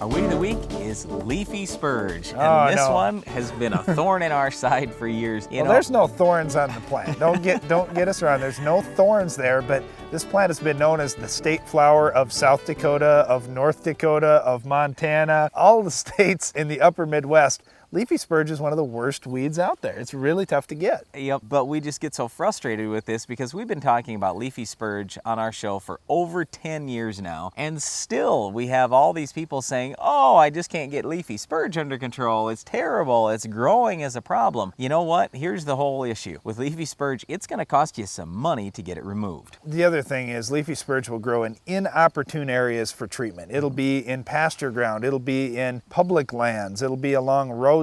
Our weed of the week is leafy spurge, and Oh, this no. one has been a thorn in our side for years. Well, there's no thorns on the plant. Don't get us wrong. There's no thorns there, but this plant has been known as the state flower of South Dakota, of North Dakota, of Montana, all the states in the upper Midwest. Leafy spurge is one of the worst weeds out there. It's really tough to get. Yep, but we just get so frustrated with this because we've been talking about leafy spurge on our show for over 10 years now, and still we have all these people saying, oh, I just can't get leafy spurge under control. It's terrible. It's growing as a problem. You know what? Here's the whole issue. With leafy spurge, it's going to cost you some money to get it removed. The other thing is leafy spurge will grow in inopportune areas for treatment. It'll be in pasture ground. It'll be in public lands. It'll be along roadsides.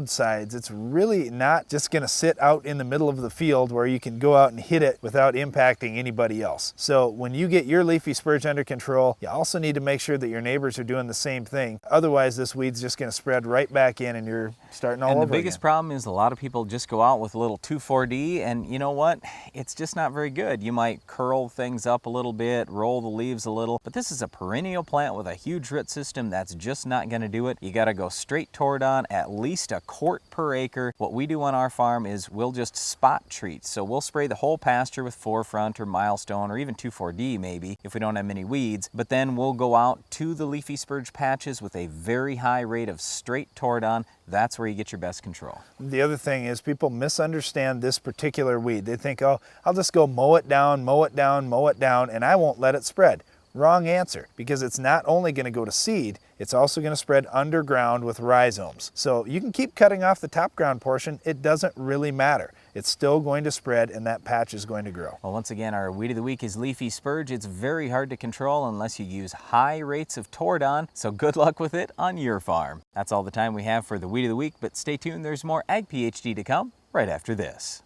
It's really not just going to sit out in the middle of the field where you can go out and hit it without impacting anybody else. So when you get your leafy spurge under control, you also need to make sure that your neighbors are doing the same thing. Otherwise, this weed's just going to spread right back in and you're starting all over And the biggest problem is a lot of people just go out with a little 2,4-D, and you know what? It's just not very good. You might curl things up a little bit, roll the leaves a little, but this is a perennial plant with a huge root system. That's just not going to do it. You got to go straight Tordon, at least a quart per acre. What we do on our farm is we'll just spot treat. So we'll spray the whole pasture with Forefront or Milestone or even 2,4-D maybe if we don't have many weeds, but then we'll go out to the leafy spurge patches with a very high rate of straight Tordon. That's where you get your best control. The other thing is people misunderstand this particular weed. They think, oh, I'll just go mow it down, mow it down, mow it down, and I won't let it spread. Wrong answer, because it's not only going to go to seed, it's also going to spread underground with rhizomes. So you can keep cutting off the top ground portion. It doesn't really matter. It's still going to spread and that patch is going to grow. Well, once again, our weed of the week is leafy spurge. It's very hard to control unless you use high rates of Tordon, so good luck with it on your farm. That's all the time we have for the weed of the week, but stay tuned. There's more Ag PhD to come right after this.